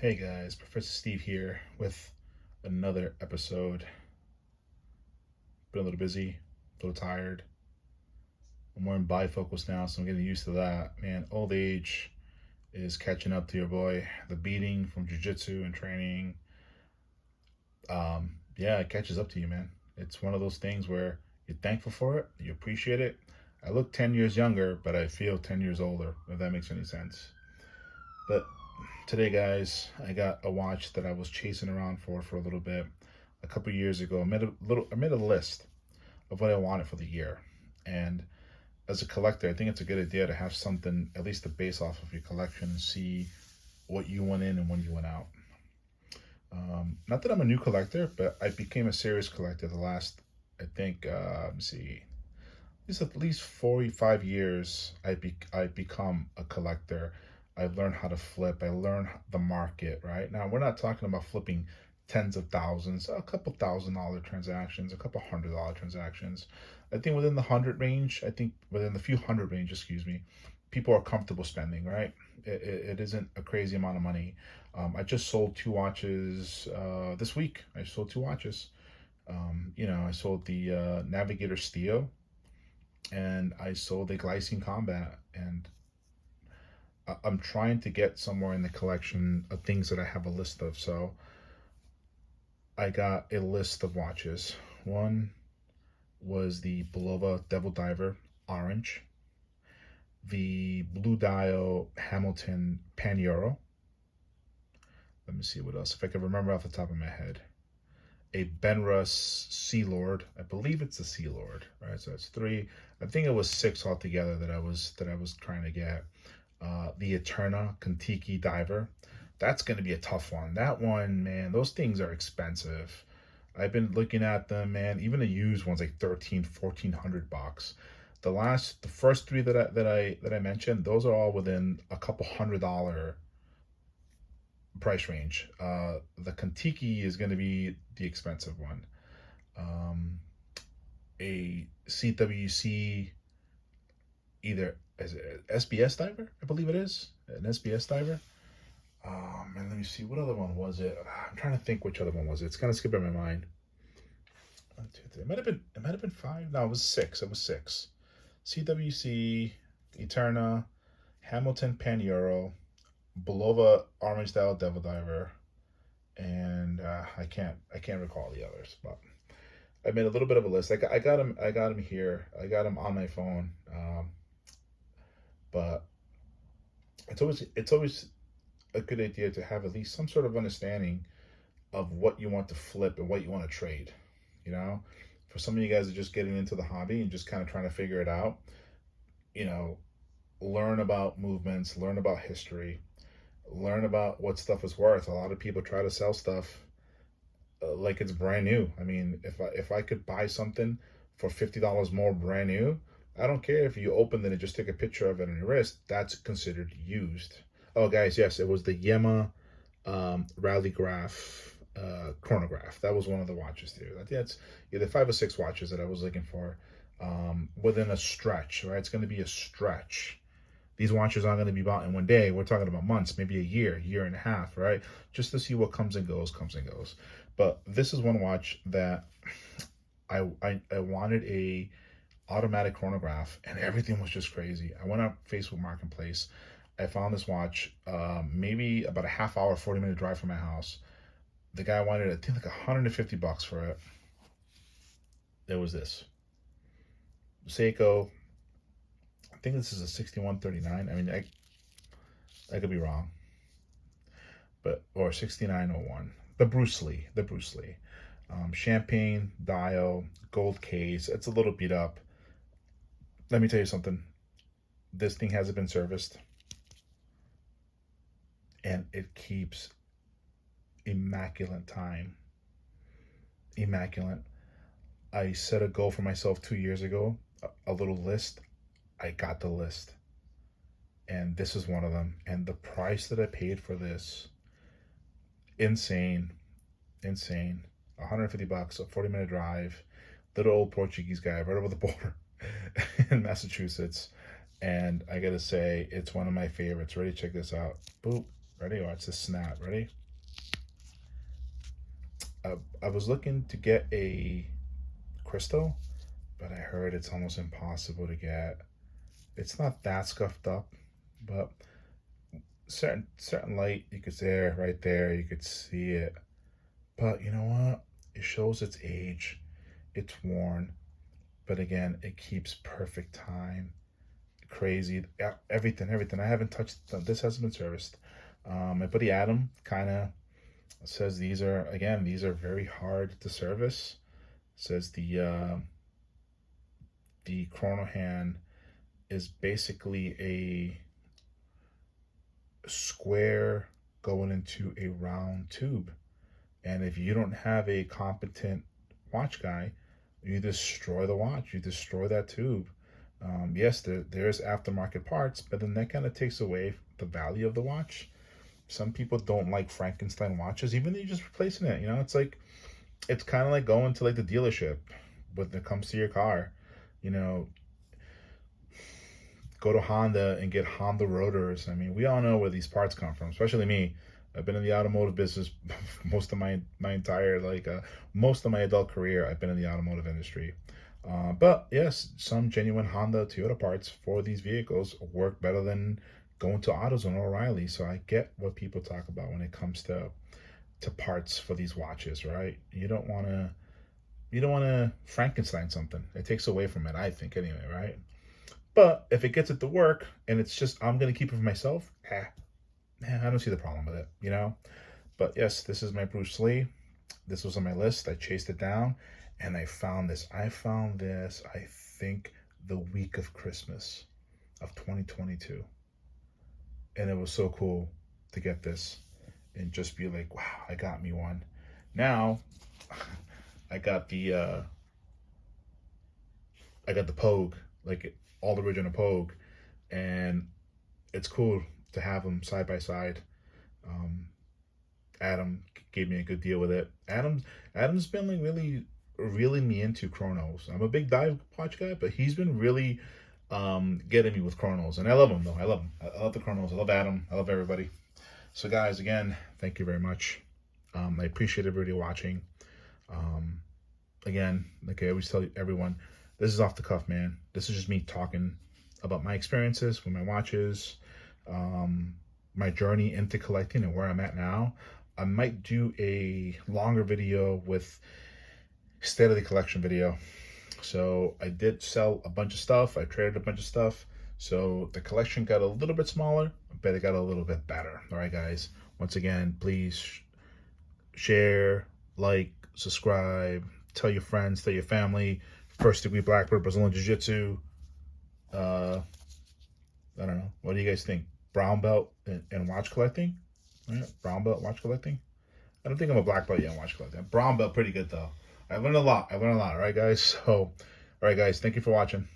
Hey guys, Professor Steve here with another episode. Been a little busy, a little tired. I'm wearing bifocals now, so I'm getting used to that. Man, old age is catching up to your boy. The beating from jujitsu and training, yeah, it catches up to you, man. It's one of those things where you're thankful for it, you appreciate it. I look 10 years younger, but I feel 10 years older, if that makes any sense. But today, guys, I got a watch that I was chasing around for a little bit. A couple years ago, I made a list of what I wanted for the year, and as a collector, I think it's a good idea to have something at least to base off of your collection and see what you went in and when you went out. Not that I'm a new collector, but I became a serious collector the last, I think, let me see, at least 45 years. I become a collector. I learned how to flip. I learned the market. Right now, we're not talking about flipping tens of thousands, a couple $1,000 transactions, a couple $100 transactions. I think within the hundred range, I think within the few hundred range, excuse me, people are comfortable spending. Right, it isn't a crazy amount of money. I just sold two watches this week. I sold two watches. I sold the Navigator Steel and I sold a Glycine Combat, and I'm trying to get somewhere in the collection of things that I have a list of. So I got a list of watches. One was the Bulova Devil Diver Orange, the Blue Dial Hamilton Pan Euro. Let me see what else, if I can remember off the top of my head. A Benrus Sea Lord. I believe it's a Sea Lord, right? So that's three. I think it was six altogether that I was trying to get. The Eterna Kentucky Diver. That's going to be a tough one. That one, man, those things are expensive. I've been looking at them, man. Even the used ones like 1,400 bucks. The first three that I mentioned, those are all within a couple $100 price range. The Kentucky is going to be the expensive one. A CWC, either as an SBS diver, I believe it is an SBS diver. And let me see, what other one was it? I'm trying to think which other one was it. It's kind of skipping my mind. 1, 2, 3. It might have been five. No, it was six. It was six. CWC, Eterna, Hamilton Pan Euro, Bulova Orange Style Devil Diver, and I can't recall the others, but I made a little bit of a list. I got him here. I got him on my phone. But it's always a good idea to have at least some sort of understanding of what you want to flip and what you want to trade. You know, for some of you guys that are just getting into the hobby and just kind of trying to figure it out, you know, learn about movements, learn about history, learn about what stuff is worth. A lot of people try to sell stuff like it's brand new. I mean, if I could buy something for $50 more brand new, I don't care if you opened it and just take a picture of it on your wrist. That's considered used. Oh, guys, yes, it was the Yema Rallygraph chronograph. That was one of the watches too. That's either 5 or 6 watches that I was looking for within a stretch. Right, it's going to be a stretch. These watches aren't going to be bought in one day. We're talking about months, maybe a year and a half, right? Just to see what comes and goes. But this is one watch that I wanted a automatic chronograph, and everything was just crazy. I went on Facebook Marketplace. I found this watch, maybe about a half hour, 40-minute drive from my house. The guy wanted, I think, like 150 bucks for it. There was this Seiko. I think this is a 6139. I mean, I could be wrong, but or 6901. The Bruce Lee. Champagne dial, gold case. It's a little beat up. Let me tell you something. This thing hasn't been serviced, and it keeps immaculate time. Immaculate. I set a goal for myself 2 years ago, a little list. I got the list, and this is one of them. And the price that I paid for this, insane. 150 bucks, a 40-minute drive, little old Portuguese guy right over the border in Massachusetts. And I gotta say, it's one of my favorites. Ready? Check this out. Boop. Ready? Watch this snap. Ready? I was looking to get a crystal, but I heard it's almost impossible to get. It's not that scuffed up, but certain light you could see right there, you could see it. But you know what? It shows its age. It's worn, but again, it keeps perfect time. Crazy, everything. I haven't touched. This hasn't been serviced. My buddy Adam kind of says these are very hard to service. Says the chrono hand is basically a square going into a round tube, and if you don't have a competent watch guy, you destroy the watch, you destroy that tube. Yes, there's aftermarket parts, but then that kind of takes away the value of the watch. Some people don't like Frankenstein watches, even though you're just replacing it. You know, it's kind of like going to like the dealership when it comes to your car. You know, go to Honda and get Honda rotors. I mean, we all know where these parts come from, especially me. I've been in the automotive business most of my entire most of my adult career. I've been in the automotive industry. But yes, some genuine Honda, Toyota parts for these vehicles work better than going to AutoZone or O'Reilly. So I get what people talk about when it comes to parts for these watches, right? You don't want to Frankenstein something. It takes away from it, I think, anyway, right? But if it gets it to work and it's just I'm gonna keep it for myself, I don't see the problem with it, you know. But yes, this is my Bruce Lee. This was on my list. I chased it down, and I found this. I think the week of Christmas of 2022, and it was so cool to get this and just be like, wow, I got me one. Now I got the Pogue, like all the original Pogue, and it's cool to have them side by side. Adam gave me a good deal with it. Adam's been like really reeling me into chronos. I'm a big dive watch guy, but he's been really getting me with chronos, and I love him though. I love him. I love the chronos. I love Adam. I love everybody. So guys, again, thank you very much. I appreciate everybody watching. Again, like I always tell everyone, this is off the cuff, man. This is just me talking about my experiences with my watches, my journey into collecting and where I'm at now. I might do a longer video with state of the collection video. So I did sell a bunch of stuff. I traded a bunch of stuff. So the collection got a little bit smaller, but it got a little bit better. All right, guys. Once again, please share, like, subscribe, tell your friends, tell your family. First degree black belt, Brazilian Jiu-Jitsu. I don't know. What do you guys think? Brown belt and watch collecting? Right? Brown belt watch collecting? I don't think I'm a black belt yet in watch collecting. Brown belt pretty good though. I learned a lot. All right, guys. So, all right, guys. Thank you for watching.